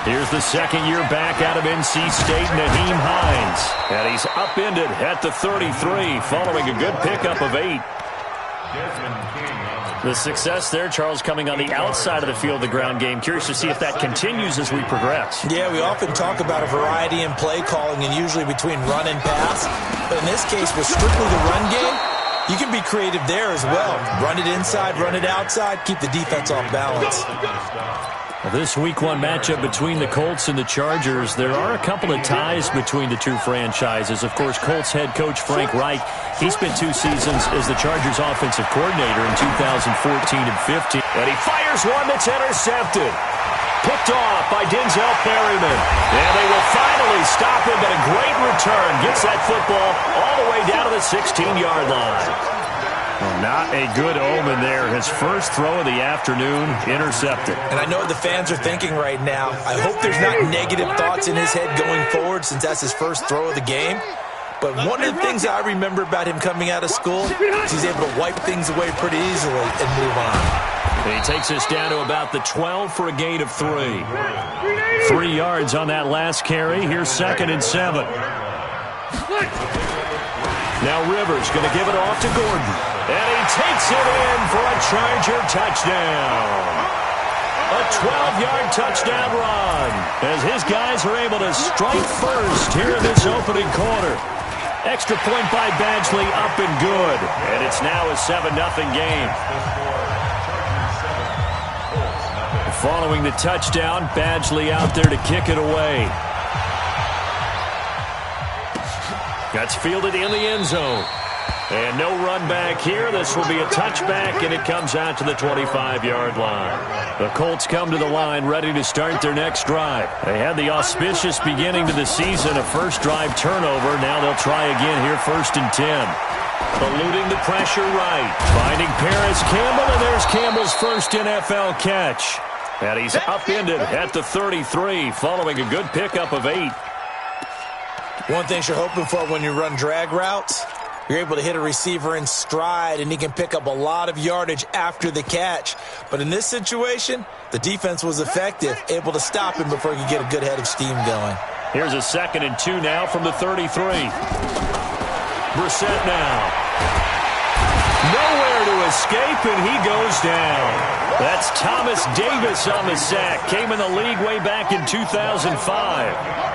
Here's the second year back out of NC State, Nyheim Hines. And he's upended at the 33 following a good pickup of 8. The success there, Charles, coming on the outside of the field, the ground game. Curious to see if that continues as we progress. Yeah, we often talk about a variety in play calling and usually between run and pass. But in this case, with strictly the run game, you can be creative there as well. Run it inside, run it outside, keep the defense off balance. This Week 1 matchup between the Colts and the Chargers, there are a couple of ties between the two franchises. Of course, Colts head coach Frank Reich, he spent 2 seasons as the Chargers offensive coordinator in 2014 and 15. And he fires one that's intercepted. Picked off by Denzel Perryman. And they will finally stop him, but a great return. Gets that football all the way down to the 16-yard line. Well, not a good omen there. His first throw of the afternoon, intercepted. And I know what the fans are thinking right now. I hope there's not negative thoughts in his head going forward since that's his first throw of the game. But one of the things I remember about him coming out of school is he's able to wipe things away pretty easily and move on. He takes us down to about the 12 for a gain of 3. 3 yards on that last carry. Here's 2nd and 7. Now Rivers going to give it off to Gordon. And he takes it in for a Charger touchdown. A 12-yard touchdown run as his guys are able to strike first here in this opening quarter. Extra point by Badgley, up and good. And it's now a 7-0 game. Following the touchdown, Badgley out there to kick it away. That's fielded in the end zone. And no run back here. This will be a touchback, and it comes out to the 25-yard line. The Colts come to the line ready to start their next drive. They had the auspicious beginning to the season, a first drive turnover. Now they'll try again here, 1st and 10. Eluding the pressure right. Finding Paris Campbell, and there's Campbell's first NFL catch. And he's upended at the 33 following a good pickup of 8. One thing you're hoping for when you run drag routes, you're able to hit a receiver in stride, and he can pick up a lot of yardage after the catch. But in this situation, the defense was effective, able to stop him before he could get a good head of steam going. Here's a 2nd and 2 now from the 33. Brissett now. Nowhere to escape, and he goes down. That's Thomas Davis on the sack. Came in the league way back in 2005.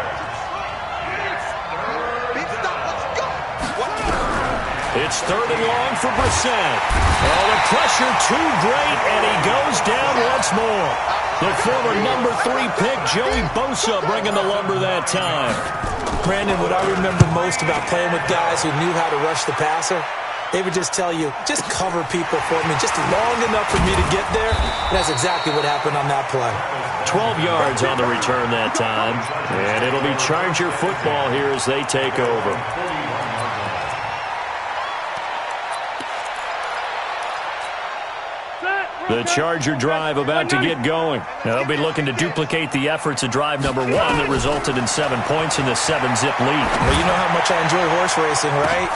It's 3rd and long for Brissett. Oh, the pressure too great, and he goes down once more. The former number 3 pick, Joey Bosa, bringing the lumber that time. Brandon, what I remember most about playing with guys who knew how to rush the passer, they would just tell you, just cover people for me, just long enough for me to get there. And that's exactly what happened on that play. 12 yards on the return that time. And it'll be Charger football here as they take over. The Charger drive about to get going. Now they'll be looking to duplicate the efforts of drive number 1 that resulted in 7 points in the 7-zip lead. Well, you know how much I enjoy horse racing, right?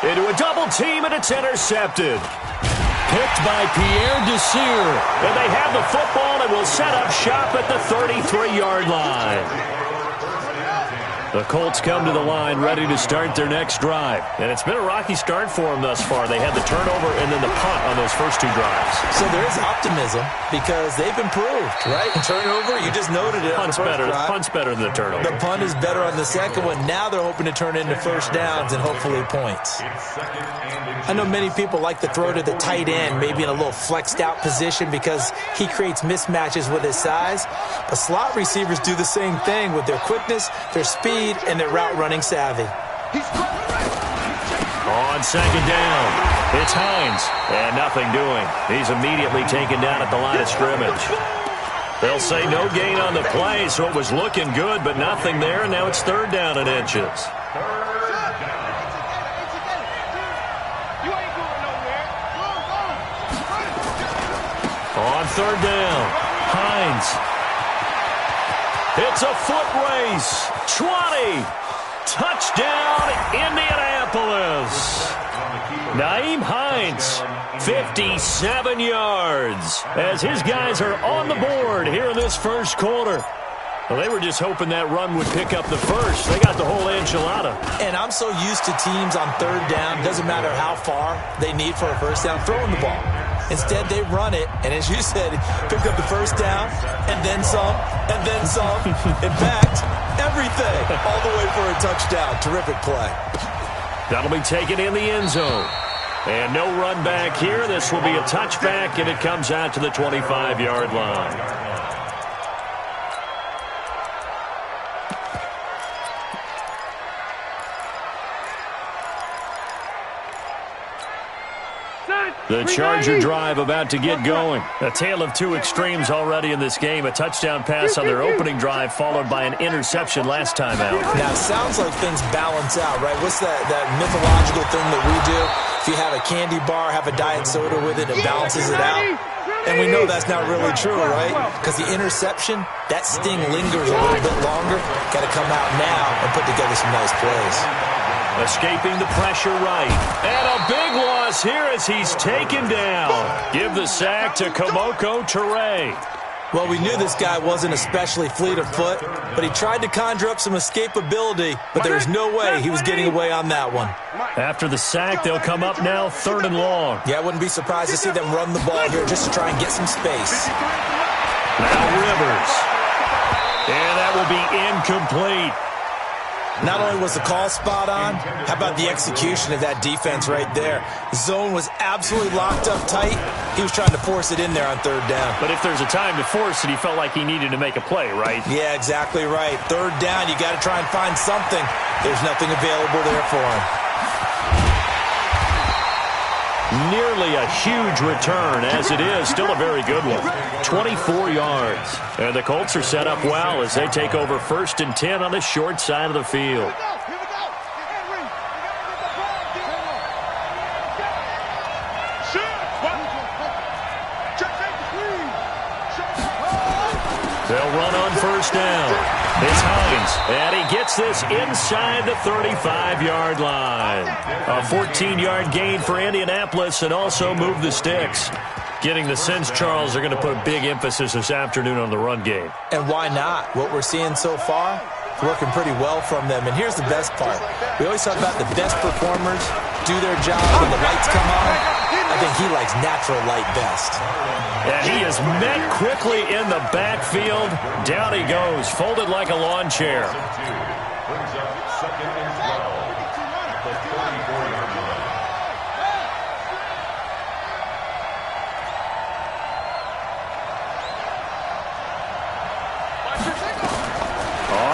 Into a double team, and it's intercepted. Picked by Pierre Desir. And they have the football and will set up shop at the 33-yard line. The Colts come to the line ready to start their next drive. And it's been a rocky start for them thus far. They had the turnover and then the punt on those first 2 drives. So there is optimism because they've improved, right? The turnover, you just noted it. Punt's better than the turnover. The punt is better on the second one. Now they're hoping to turn it into first downs and hopefully points. I know many people like to throw to the tight end, maybe in a little flexed out position because he creates mismatches with his size. But slot receivers do the same thing with their quickness, their speed, and their route running savvy. On 2nd down, it's Hines, and nothing doing. He's immediately taken down at the line of scrimmage. They'll say no gain on the play, so it was looking good, but nothing there, and now it's 3rd down and inches. On 3rd down, Hines. It's a foot race. 20. Touchdown, Indianapolis. Nyheim Hines, 57 yards, as his guys are on the board here in this first quarter. Well, they were just hoping that run would pick up the first. They got the whole enchilada. And I'm so used to teams on third down, doesn't matter how far they need for a first down, throwing the ball. Instead, they run it, and as you said, picked up the first down, and then some, and then some. In fact, everything, all the way for a touchdown. Terrific play. That'll be taken in the end zone. And no run back here. This will be a touchback, and it comes out to the 25-yard line. The Charger drive about to get going. A tale of two extremes already in this game. A touchdown pass on their opening drive followed by an interception last time out. Now, it sounds like things balance out, right? What's that mythological thing that we do? If you have a candy bar, have a diet soda with it, it balances it out. And we know that's not really true, right? Because the interception, that sting lingers a little bit longer. Got to come out now and put together some nice plays. Escaping the pressure right. And a big loss here as he's taken down. Give the sack to Komoko Toure. Well, we knew this guy wasn't especially fleet of foot, but he tried to conjure up some escapability, but there was no way he was getting away on that one. After the sack, they'll come up now 3rd and long. Yeah, I wouldn't be surprised to see them run the ball here just to try and get some space. Now Rivers. And that will be incomplete. Not only was the call spot on, how about the execution of that defense right there? Zone was absolutely locked up tight. He was trying to force it in there on 3rd down. But if there's a time to force it, he felt like he needed to make a play, right? Yeah, exactly right. 3rd down, you got to try and find something. There's nothing available there for him. Nearly a huge return, as it is. Still a very good one. 24 yards. And the Colts are set up well as they take over 1st and 10 on the short side of the field. They'll run on 1st down. It's Hines, and he gets this inside the 35-yard line. A 14-yard gain for Indianapolis and also move the sticks. Getting the sense, Charles, they're going to put a big emphasis this afternoon on the run game. And why not? What we're seeing so far, working pretty well from them. And here's the best part. We always talk about the best performers do their job when the lights come on. I think he likes natural light best. And he is met quickly in the backfield. Down he goes, folded like a lawn chair.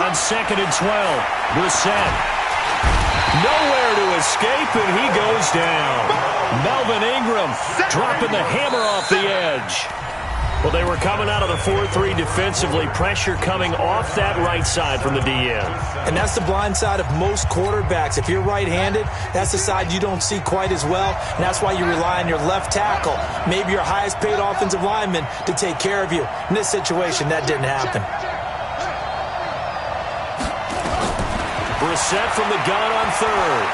On 2nd and 12, Brissett. Nowhere to escape, and he goes down. Melvin Ingram dropping the hammer off the edge. Well, they were coming out of the 4-3 defensively. Pressure coming off that right side from the DN. And that's the blind side of most quarterbacks. If you're right-handed, that's the side you don't see quite as well. And that's why you rely on your left tackle, maybe your highest-paid offensive lineman, to take care of you. In this situation, that didn't happen. Brissett from the gun on 3rd.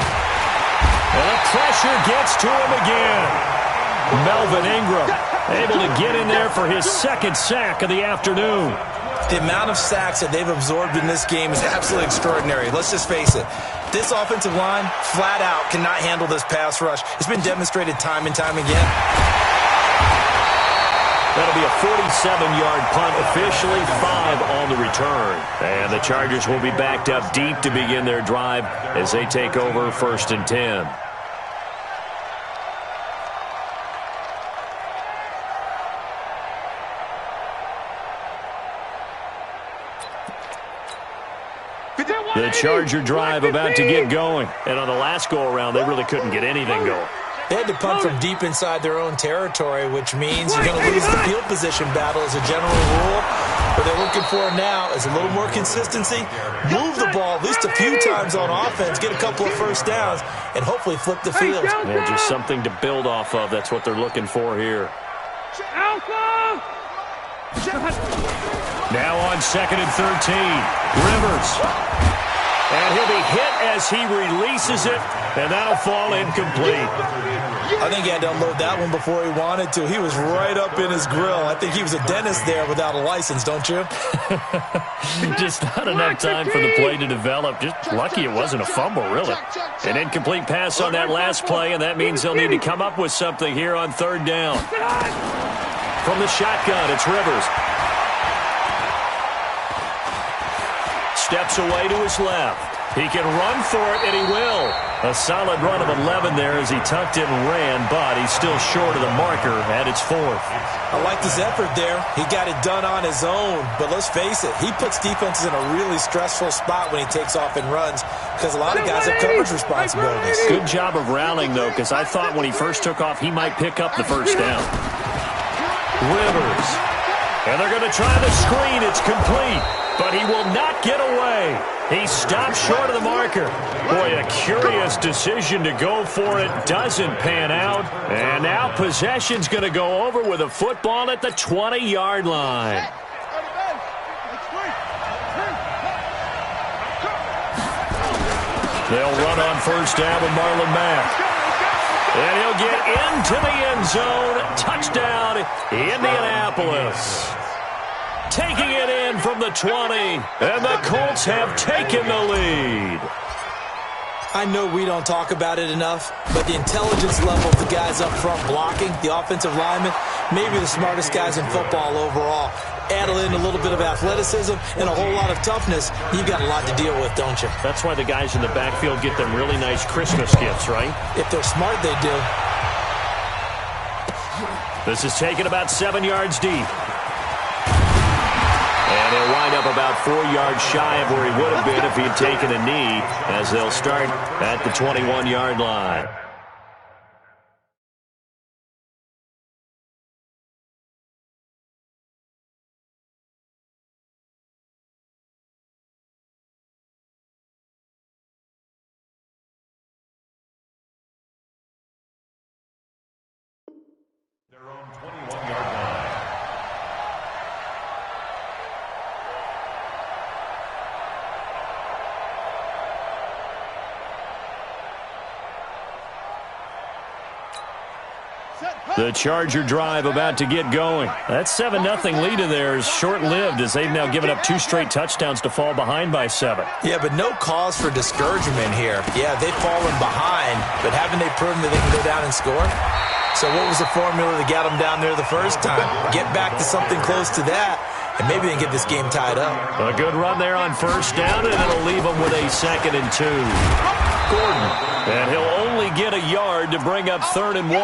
And the pressure gets to him again. Melvin Ingram able to get in there for his 2nd sack of the afternoon. The amount of sacks that they've absorbed in this game is absolutely extraordinary. Let's just face it. This offensive line, flat out, cannot handle this pass rush. It's been demonstrated time and time again. That'll be a 47-yard punt, officially 5 on the return. And the Chargers will be backed up deep to begin their drive as they take over 1st and 10. The Charger drive about to get going. And on the last go-around, they really couldn't get anything going. They had to punt from deep inside their own territory, which means you're going to lose the field position battle as a general rule. What they're looking for now is a little more consistency, move the ball at least a few times on offense, get a couple of first downs, and hopefully flip the field. Yeah, just something to build off of. That's what they're looking for here. Now on 2nd and 13, Rivers. And he'll be hit as he releases it And that'll fall incomplete. I think he had to unload that one before he wanted to. He was right up in his grill. I think he was a dentist there without a license, don't you? Just not enough time for the play to develop. Just lucky it wasn't a fumble, really. An incomplete pass on that last play, and that means they'll need to come up with something here on third down. From the shotgun, it's Rivers. Steps away to his left. He can run for it, and he will. A solid run of 11 there as he tucked it and ran, but he's still short of the marker at its fourth. I liked his effort there. He got it done on his own, but let's face it, he puts defenses in a really stressful spot when he takes off and runs because a lot of guys have coverage responsibilities. Good job of rallying, though, because I thought when he first took off, he might pick up the first down. Rivers. And they're going to try the screen. It's complete, but he will not get away. He stopped short of the marker. Boy, a curious decision to go for it. Doesn't pan out. And now possession's going to go over with a football at the 20-yard line. They'll run on first down with Marlon Mack. And he'll get into the end zone. Touchdown, Indianapolis. Taking it in from the 20, and the Colts have taken the lead. I know we don't talk about it enough, but the intelligence level of the guys up front blocking, the offensive linemen, maybe the smartest guys in football overall. Add in a little bit of athleticism and a whole lot of toughness, you've got a lot to deal with, don't you? That's why the guys in the backfield get them really nice Christmas gifts, right? If they're smart, they do. This is taken about 7 yards deep. And he'll wind up about 4 yards shy of where he would have been if he'd taken a knee, as they'll start at the 21-yard line. Their own 21-yard line. The Charger drive about to get going. That 7-0 lead of theirs short-lived as they've now given up 2 straight touchdowns to fall behind by 7. Yeah, but no cause for discouragement here. Yeah, they've fallen behind, but haven't they proven that they can go down and score? So what was the formula that got them down there the first time? Get back to something close to that, and maybe they can get this game tied up. A good run there on first down, and it'll leave them with a 2nd and 2. Gordon, and he'll only get a yard to bring up 3rd and 1.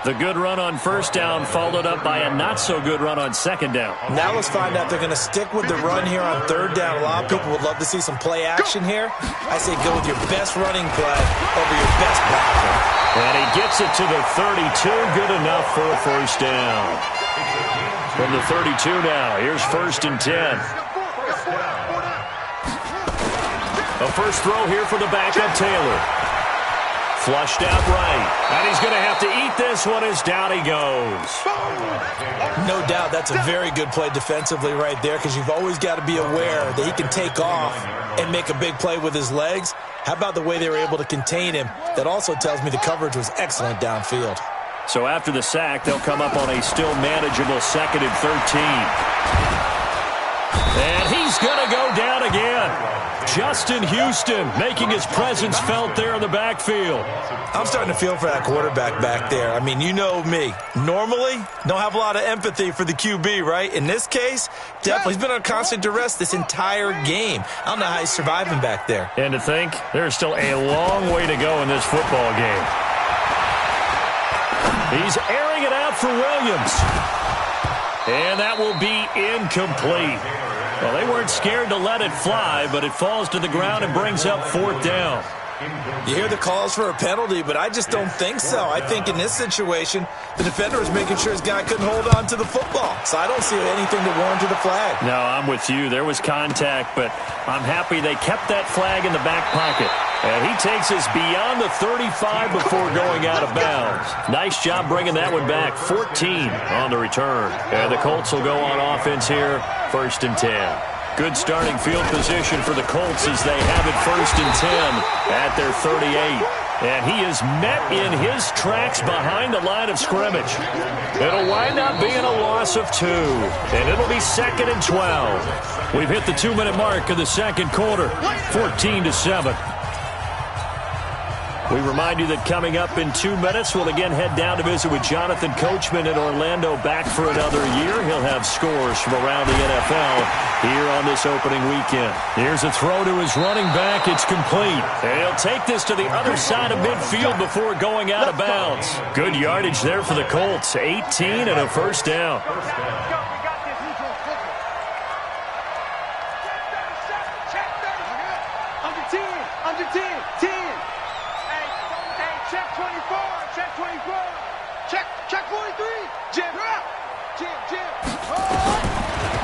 The good run on first down followed up by a not-so-good run on 2nd down. Now let's find out if they're going to stick with the run here on 3rd down. A lot of people would love to see some play action here. I say go with your best running play over your best blocker. And he gets it to the 32. Good enough for a first down. From the 32 now, here's 1st and 10. A first throw here for the backup, Taylor. Flushed out right. And he's going to have to eat this one as down he goes. No doubt that's a very good play defensively right there, because you've always got to be aware that he can take off and make a big play with his legs. How about the way they were able to contain him? That also tells me the coverage was excellent downfield. So after the sack, they'll come up on a still manageable 2nd and 13. And he's going to go down again. Justin Houston making his presence felt there in the backfield. I'm starting to feel for that quarterback back there. I mean, you know me. Normally, don't have a lot of empathy for the QB, right? In this case, definitely. He's been under constant duress this entire game. I don't know how he's surviving back there. And to think, there's still a long way to go in this football game. He's airing it out for Williams. And that will be incomplete. Well, they weren't scared to let it fly, but it falls to the ground and brings up 4th down. You hear the calls for a penalty, but I just don't think so. I think in this situation, the defender was making sure his guy couldn't hold on to the football. So I don't see anything that warranted a flag. No, I'm with you. There was contact, but I'm happy they kept that flag in the back pocket. And he takes us beyond the 35 before going out of bounds. Nice job bringing that one back. 14 on the return. And the Colts will go on offense here, 1st and 10. Good starting field position for the Colts as they have it 1st and 10 at their 38. And he is met in his tracks behind the line of scrimmage. It'll wind up being a loss of 2. And it'll be 2nd and 12. We've hit the 2-minute mark of the second quarter. 14-7. We remind you that coming up in 2 minutes, we'll again head down to visit with Jonathan Coachman in Orlando, back for another year. He'll have scores from around the NFL here on this opening weekend. Here's a throw to his running back. It's complete. And he'll take this to the other side of midfield before going out of bounds. Good yardage there for the Colts. 18 and a first down.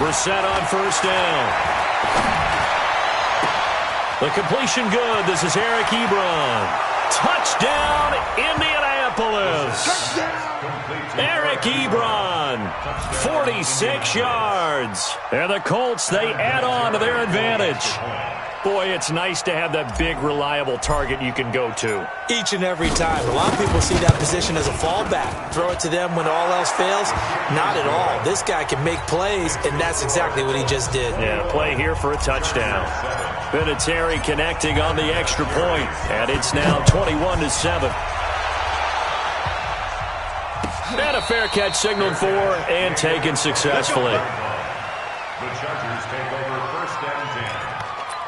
We're set on first down. The completion good. This is Eric Ebron. Touchdown, Indianapolis. Eric Ebron, 46 yards. And the Colts, they add on to their advantage. Boy, it's nice to have that big, reliable target you can go to. Each and every time. A lot of people see that position as a fallback. Throw it to them when all else fails. Not at all. This guy can make plays, and that's exactly what he just did. Yeah, play here for a touchdown. Vinatieri connecting on the extra point, and it's now 21-7. And a fair catch signaled for and taken successfully. The Chargers take over 1st and 10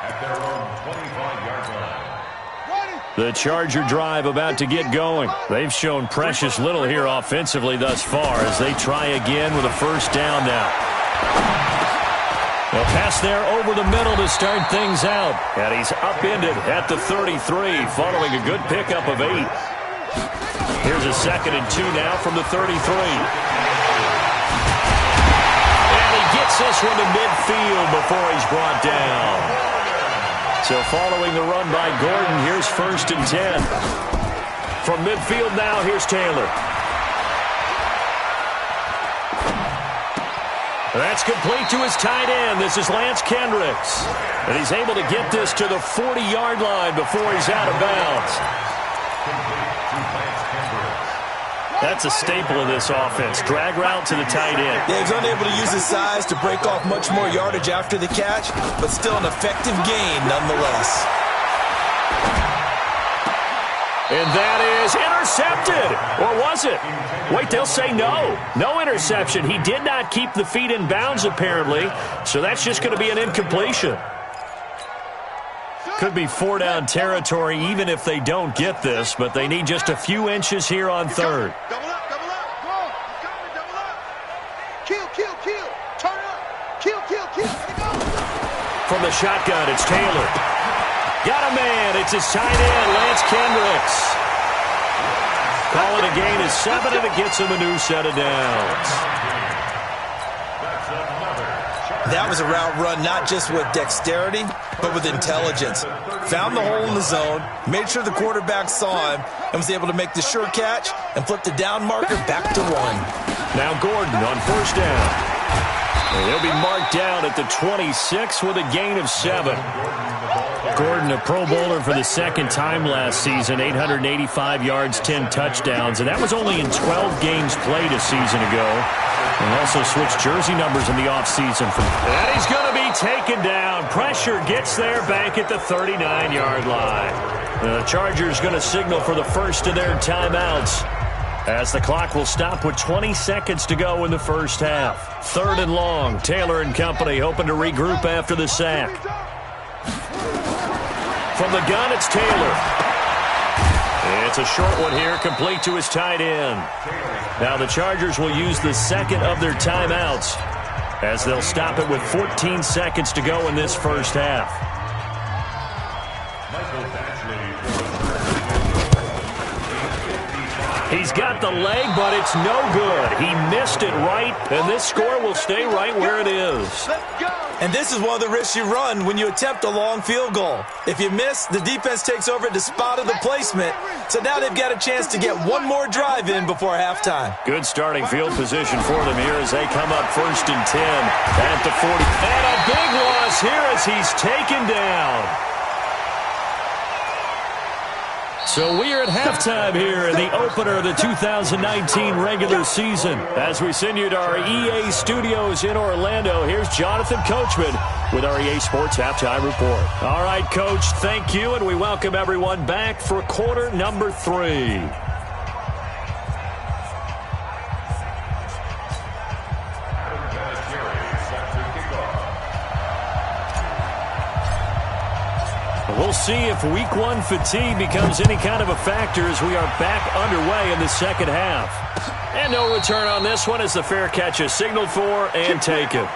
at their own 25-yard line. The Charger drive about to get going. They've shown precious little here offensively thus far as they try again with a first down now. They'll pass there over the middle to start things out. And he's upended at the 33 following a good pickup of 8. Here's a 2nd and 2 now from the 33. Gets this one to midfield before he's brought down. So following the run by Gordon, here's 1st and 10. From midfield now, here's Taylor. That's complete to his tight end. This is Lance Kendricks. And he's able to get this to the 40-yard line before he's out of bounds. That's a staple of this offense. Drag route to the tight end. Yeah, he's unable to use his size to break off much more yardage after the catch, but still an effective gain nonetheless. And that is intercepted. Or was it? Wait, they'll say no. No interception. He did not keep the feet in bounds, apparently, so that's just going to be an incompletion. Could be 4-down territory even if they don't get this, but they need just a few inches here on 3rd. Double up, double up. Go on. He's coming, double up. Kill. Turn up. Kill. From the shotgun, it's Taylor. Got a man. It's his tight end, Lance Kendricks. Call it a gain of 7, and it gets him a new set of downs. That was a route run not just with dexterity, but with intelligence. Found the hole in the zone, made sure the quarterback saw him, and was able to make the sure catch and flip the down marker back to 1. Now Gordon on first down. And he'll be marked down at the 26 with a gain of 7. Gordon, a Pro Bowler for the 2nd time last season, 885 yards, 10 touchdowns, and that was only in 12 games played a season ago. And also switched jersey numbers in the offseason. And he's going to be taken down. Pressure gets there back at the 39-yard line. The Chargers going to signal for the first of their timeouts as the clock will stop with 20 seconds to go in the first half. 3rd and long. Taylor and company hoping to regroup after the sack. From the gun, it's Taylor. It's a short one here, complete to his tight end. Now the Chargers will use the 2nd of their timeouts as they'll stop it with 14 seconds to go in this first half. He's got the leg, but it's no good. He missed it right, and this score will stay right where it is. And this is one of the risks you run when you attempt a long field goal. If you miss, the defense takes over at the spot of the placement. So now they've got a chance to get one more drive in before halftime. Good starting field position for them here as they come up 1st and 10 at the 40. And a big loss here as he's taken down. So we are at halftime here in the opener of the 2019 regular season. As we send you to our EA studios in Orlando, here's Jonathan Coachman with our EA Sports Halftime Report. All right, Coach, thank you, and we welcome everyone back for quarter number 3. We'll see if week 1 fatigue becomes any kind of a factor as we are back underway in the second half. And no return on this one as the fair catch is signaled for and taken.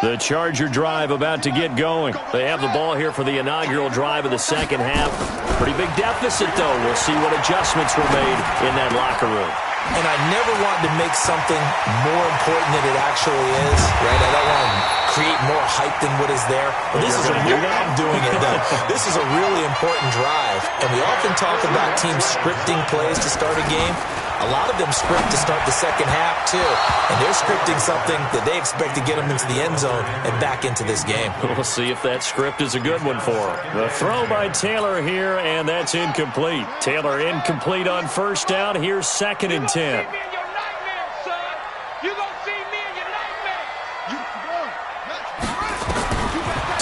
The Charger drive about to get going. They have the ball here for the inaugural drive of the second half. Pretty big deficit, though. We'll see what adjustments were made in that locker room. And I never want to make something more important than it actually is, right? I don't want to create more hype than what is there. But this is a real, I'm doing it, though. This is a really important drive. And we often talk about teams scripting plays to start a game. A lot of them script to start the second half, too. And they're scripting something that they expect to get them into the end zone and back into this game. We'll see if that script is a good one for them. The throw by Taylor here, and that's incomplete. Taylor incomplete on first down. Here's 2nd and 10.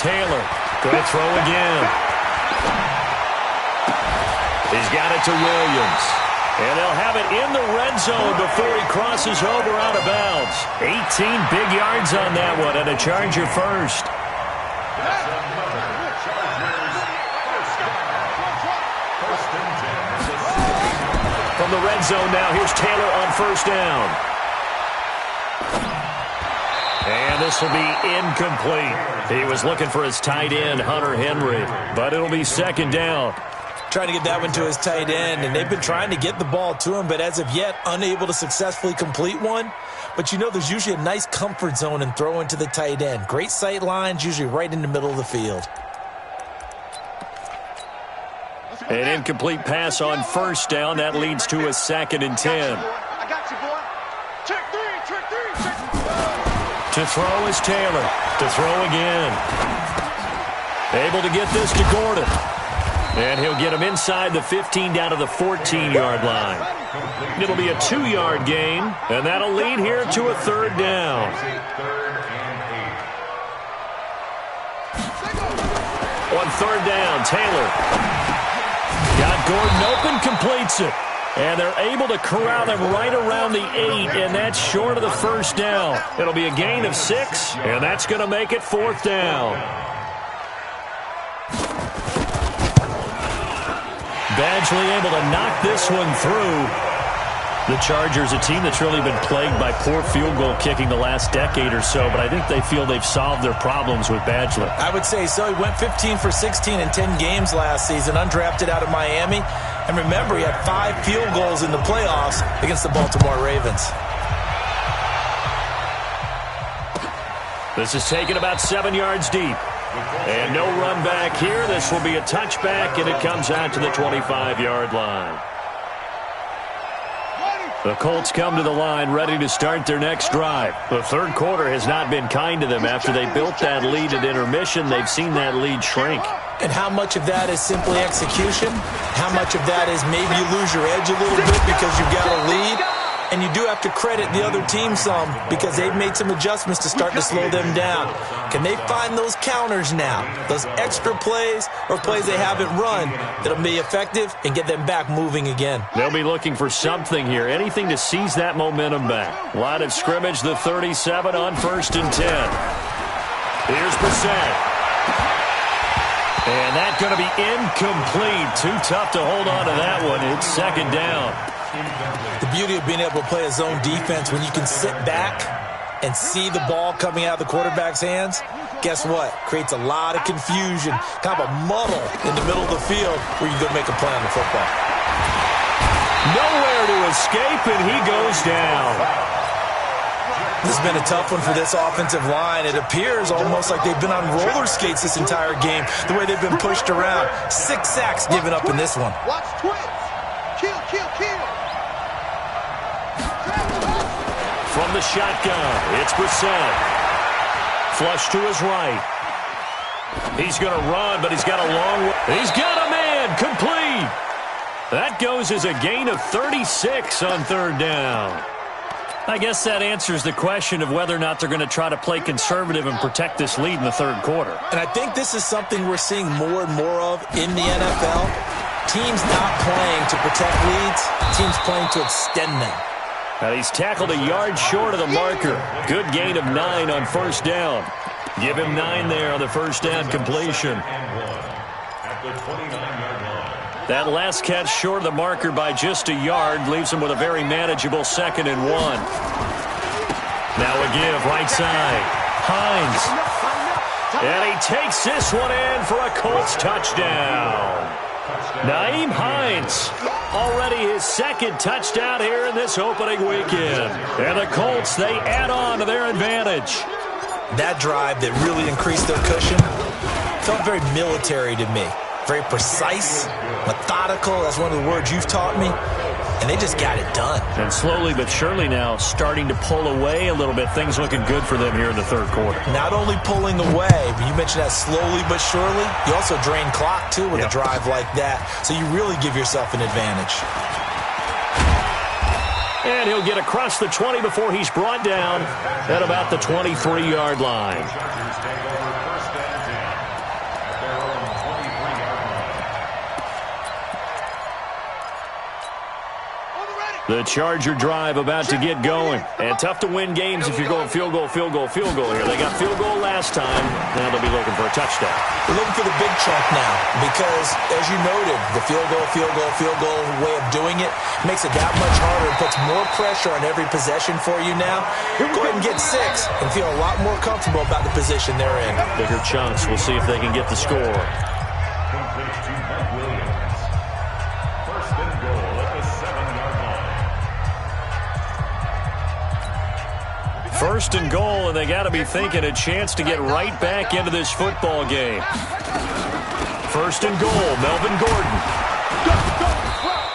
Taylor going to throw again. He's got it to Williams. And they'll have it in the red zone before he crosses over out of bounds. 18 big yards on that one, and a Charger first. From the red zone now, here's Taylor on first down. And this will be incomplete. He was looking for his tight end, Hunter Henry, but it'll be 2nd down. Trying to get that one to his tight end, and they've been trying to get the ball to him, but as of yet, unable to successfully complete one. But you know, there's usually a nice comfort zone in throwing to the tight end. Great sight lines, usually right in the middle of the field. An incomplete pass on first down. That leads to a 2nd and 10. I got you, boy. Check three. To throw is Taylor. To throw again. Able to get this to Gordon. And he'll get him inside the 15 down to the 14-yard line. It'll be a 2-yard gain, and that'll lead here to a 3rd down. On 3rd down, Taylor got Gordon open, completes it. And they're able to corral him right around the 8, and that's short of the first down. It'll be a gain of 6, and that's going to make it 4th down. Badgley able to knock this one through. The Chargers, a team that's really been plagued by poor field goal kicking the last decade or so, but I think they feel they've solved their problems with Badgley. I would say so. He went 15 for 16 in 10 games last season, undrafted out of Miami. And remember, he had 5 field goals in the playoffs against the Baltimore Ravens. This is taken about 7 yards deep. And no run back here. This will be a touchback, and it comes out to the 25-yard line. The Colts come to the line ready to start their next drive. The third quarter has not been kind to them. After they built that lead at intermission, they've seen that lead shrink. And how much of that is simply execution? How much of that is maybe you lose your edge a little bit because you've got a lead? And you do have to credit the other team some because they've made some adjustments to start to slow them down. Can they find those counters now, those extra plays or plays they haven't run that'll be effective and get them back moving again? They'll be looking for something here, anything to seize that momentum back. Line of scrimmage, the 37 on 1st and 10. Here's Brissett. And that's going to be incomplete. Too tough to hold on to that one. It's second down. The beauty of being able to play a zone defense, when you can sit back and see the ball coming out of the quarterback's hands, guess what? Creates a lot of confusion, kind of a muddle in the middle of the field where you go make a play on the football. Nowhere to escape, and he goes down. This has been a tough one for this offensive line. It appears almost like they've been on roller skates this entire game, the way they've been pushed around. 6 sacks given up in this one. Watch twins. Kill, kill, kill. From the shotgun, it's Brissett. Flush to his right. He's going to run, but he's got a long way. He's got a man. Complete. That goes as a gain of 36 on third down. I guess that answers the question of whether or not they're going to try to play conservative and protect this lead in the third quarter. And I think this is something we're seeing more and more of in the NFL. Teams not playing to protect leads, teams playing to extend them. Now he's tackled a yard short of the marker. Good gain of 9 on first down. Give him 9 there on the first down completion. At the 29-yard line. That last catch short of the marker by just a yard leaves him with a very manageable 2nd and 1. Now a give right side. Hines. And he takes this one in for a Colts touchdown. Nyheim Hines, already his 2nd touchdown here in this opening weekend. And the Colts, they add on to their advantage. That drive that really increased their cushion felt very military to me. Very precise, methodical. That's one of the words you've taught me. And they just got it done. And slowly but surely now starting to pull away a little bit. Things looking good for them here in the third quarter. Not only pulling away, but you mentioned that slowly but surely. You also drain clock, too, with a drive like that. So you really give yourself an advantage. And he'll get across the 20 before he's brought down at about the 23-yard line. The Charger drive about to get going. And tough to win games if you're going field goal, field goal, field goal here. They got field goal last time. Now they'll be looking for a touchdown. They're looking for the big chunk now because, as you noted, the field goal way of doing it makes it that much harder and puts more pressure on every possession for you now. Go ahead and get 6 and feel a lot more comfortable about the position they're in. Bigger chunks. We'll see if they can get the score. Complete to Mike Williams. First and goal at the 7-yard line. First and goal, and they got to be thinking a chance to get right back into this football game. First and goal, Melvin Gordon.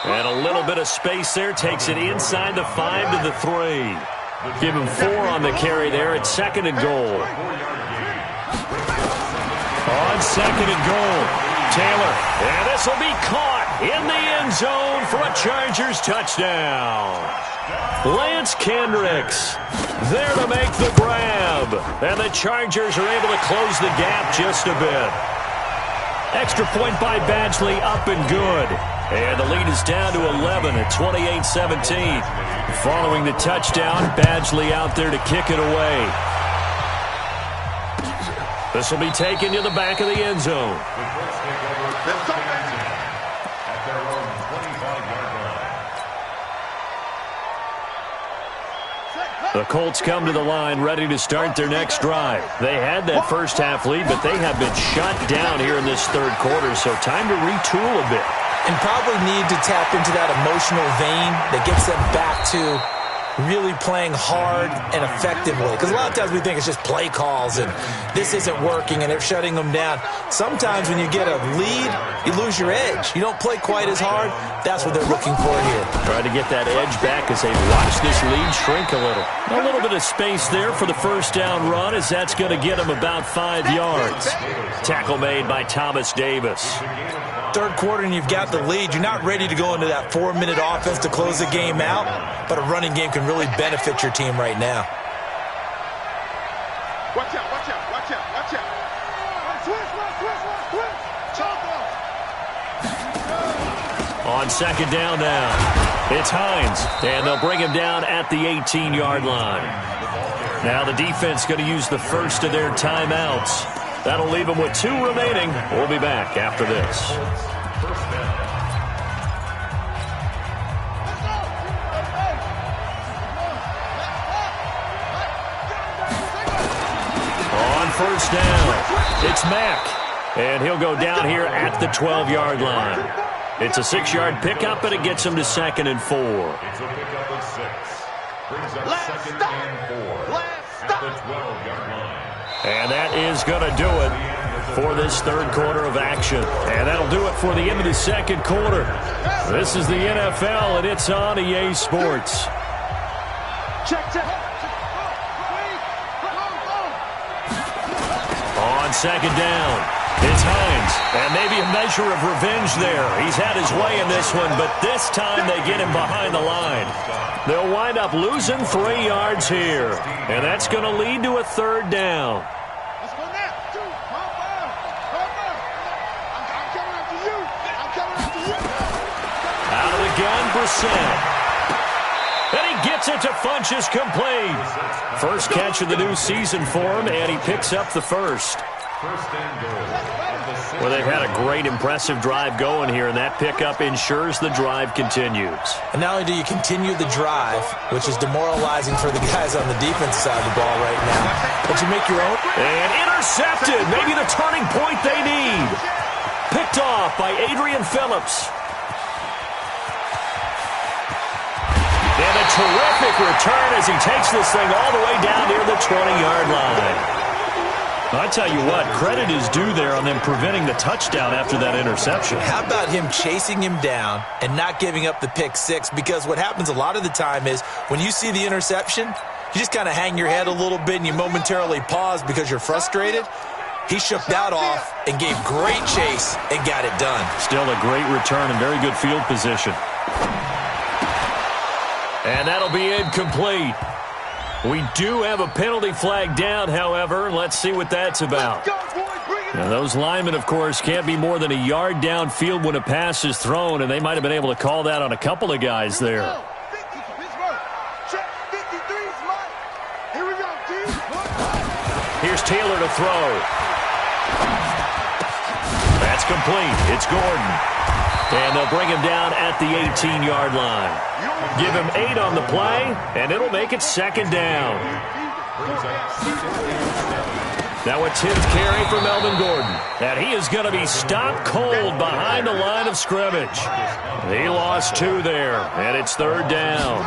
And a little bit of space there, takes it inside the 5 to the 3. Give him 4 on the carry there at 2nd and goal. On 2nd and goal, Taylor. And this will be caught in the end zone for a Chargers touchdown. Lance Kendricks there to make the grab. And the Chargers are able to close the gap just a bit. Extra point by Badgley, up and good. And the lead is down to 11 at 28-17. Following the touchdown, Badgley out there to kick it away. This will be taken to the back of the end zone. The Colts come to the line ready to start their next drive. They had that first half lead, but they have been shut down here in this third quarter, so time to retool a bit. And probably need to tap into that emotional vein that gets them back to really playing hard and effectively. Because a lot of times we think it's just play calls and this isn't working and they're shutting them down. Sometimes when you get a lead, you lose your edge. You don't play quite as hard. That's what they're looking for here. Try to get that edge back as they watch this lead shrink a little. A little bit of space there for the first down run as that's going to get them about 5 yards. Tackle made by Thomas Davis. Third quarter and you've got the lead. You're not ready to go into that 4-minute offense to close the game out, but a running game can really benefit your team right now. Watch out, watch out, watch out, watch out. On second down now, it's Hines, and they'll bring him down at the 18-yard line. Now the defense going to use the first of their timeouts. That'll leave them with 2 remaining. We'll be back after this. First down. On first down, it's Mack, and he'll go down here at the 12-yard line. It's a 6-yard pickup, and it gets him to 2nd and 4. It's a pickup of 6. Brings up 2nd and 4 at the 12-yard line. And that is going to do it for this third quarter of action. And that'll do it for the end of the second quarter. This is the NFL, and it's on EA Sports. On second down, it's Hines. And maybe a measure of revenge there. He's had his way in this one, but this time they get him behind the line. They'll wind up losing 3 yards here. And that's going to lead to a third down. Out of the gun, Brissett. And he gets it to Funchess complete. First catch of the new season for him, and he picks up the first. First and goal. Well, they've had a great, impressive drive going here, and that pickup ensures the drive continues. And not only do you continue the drive, which is demoralizing for the guys on the defense side of the ball right now, but you make your own. And intercepted. Maybe the turning point they need. Picked off by Adrian Phillips. And a terrific return as he takes this thing all the way down near the 20-yard line. I tell you what, credit is due there on them preventing the touchdown after that interception. How about him chasing him down and not giving up the pick six? Because what happens a lot of the time is when you see the interception, you just kind of hang your head a little bit and you momentarily pause because you're frustrated. He shook that off and gave great chase and got it done. Still a great return and very good field position. And that'll be incomplete. We do have a penalty flag down, however. Let's see what that's about. Now, those linemen, of course, can't be more than a yard downfield when a pass is thrown, and they might have been able to call that on a couple of guys there. Here's Taylor to throw. That's complete. It's Gordon. And they'll bring him down at the 18-yard line. Give him 8 on the play, and it'll make it second down. Now a 10th carry for Melvin Gordon. And he is going to be stopped cold behind the line of scrimmage. He lost 2 there, and it's third down.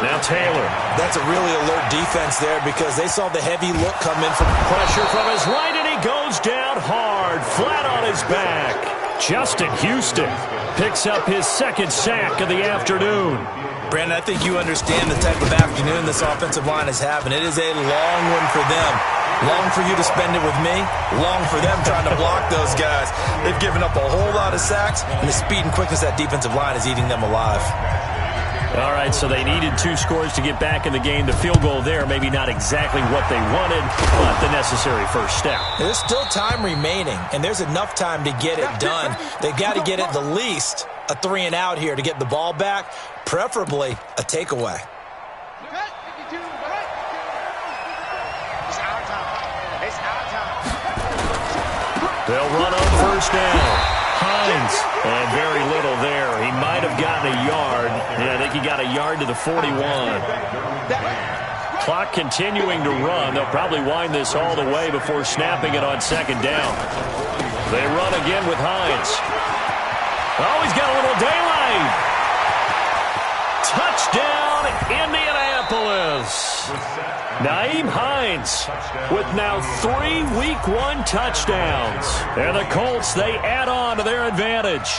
Now Taylor. That's a really alert defense there because they saw the heavy look come in from pressure from his right, and he goes down hard, flat on his back. Justin Houston picks up his second sack of the afternoon. Brandon, I think you understand the type of afternoon this offensive line is having. It is a long one for them. Long for you to spend it with me. Long for them trying to block those guys. They've given up a whole lot of sacks, and the speed and quickness of that defensive line is eating them alive. All right, so they needed 2 scores to get back in the game. The field goal there, maybe not exactly what they wanted, but the necessary first step. There's still time remaining, and there's enough time to get it done. They've got to get at the least a 3-and-out here to get the ball back, preferably a takeaway. They'll run on first down. Hines, and very little there. He might have gotten a yard. Yeah, I think he got a yard to the 41. Clock continuing to run. They'll probably wind this all the way before snapping it on second down. They run again with Hines. Oh, he's got a little daylight. Touchdown, Indianapolis. Nyheim Hines with now 3 Week 1 touchdowns. And the Colts, they add on to their advantage.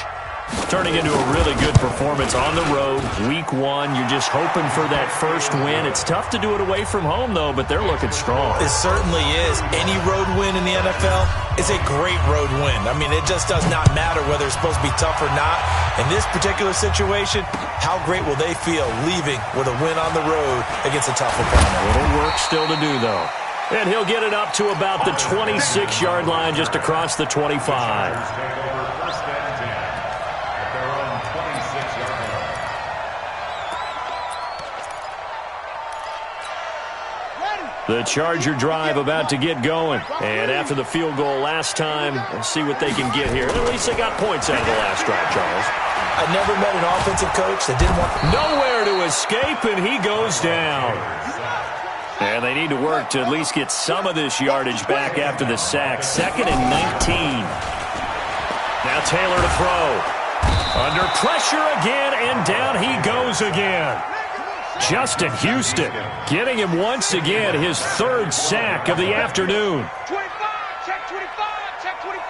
Turning into a really good performance on the road. Week 1, you're just hoping for that first win. It's tough to do it away from home, though, but they're looking strong. It certainly is. Any road win in the NFL is a great road win. I mean, it just does not matter whether it's supposed to be tough or not. In this particular situation, how great will they feel leaving with a win on the road against a tough opponent? A little work still to do, though. And he'll get it up to about the 26-yard line just across the 25. The The Charger drive about to get going. And after the field goal last time, let's see what they can get here. At least they got points out of the last drive, Charles. I never met an offensive coach that didn't want... Nowhere to escape, and he goes down. And they need to work to at least get some of this yardage back after the sack. 2nd and 19. Now Taylor to throw. Under pressure again, and down he goes again. Justin Houston getting him once again his 3rd sack of the afternoon. 25, check 25, check 25.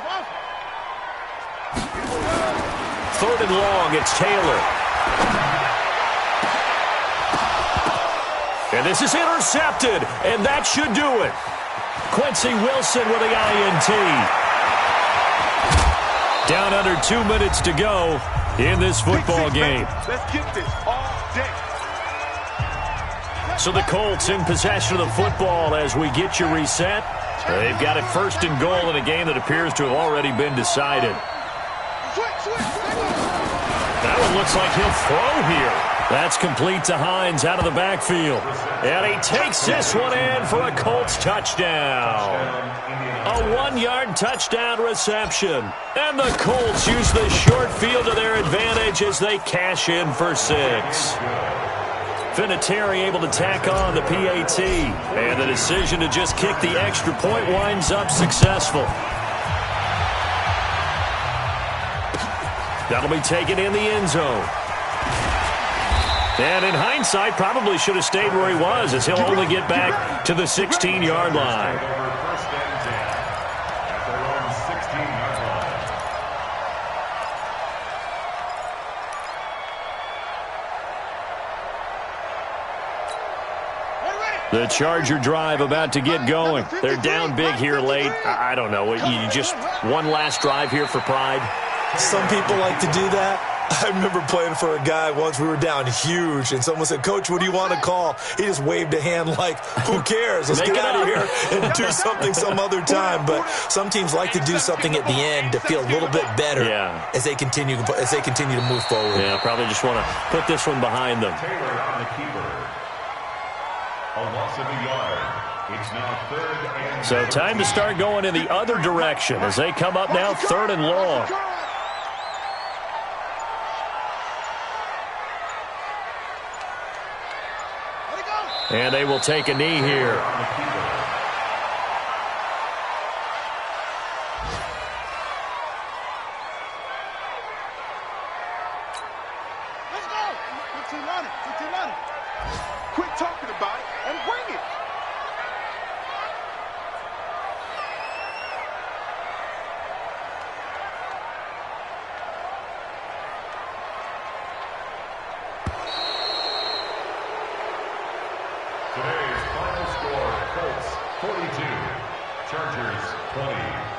Off. 3rd and long, it's Taylor. And this is intercepted, and that should do it. Quincy Wilson with the INT. Down under 2 minutes to go in this football game. Let's get this all day. So the Colts in possession of the football as we get you reset. They've got it 1st and goal in a game that appears to have already been decided. That one looks like he'll throw here. That's complete to Hines out of the backfield. And he takes this one in for a Colts touchdown. A 1-yard touchdown reception. And the Colts use the short field to their advantage as they cash in for 6. Vinatieri able to tack on the PAT. And the decision to just kick the extra point winds up successful. That'll be taken in the end zone. And in hindsight, probably should have stayed where he was, as he'll only get back to the 16-yard line. The Charger drive about to get going. They're down big here late. I don't know. You just one last drive here for pride? Some people like to do that. I remember playing for a guy once. We were down huge, and someone said, "Coach, what do you want to call?" He just waved a hand like, "Who cares? Let's get out of here and do something some other time." But some teams like to do something at the end to feel a little bit better as they continue to move forward. Yeah, probably just want to put this one behind them. Taylor on the keeper. A loss of a yard. It's now 3rd and... So time to start going in the other direction as they come up now 3rd and long. And they will take a knee here. Let's go. 15 on it. Quit talking about it and bring it. Today's final score, Colts 42, Chargers 20.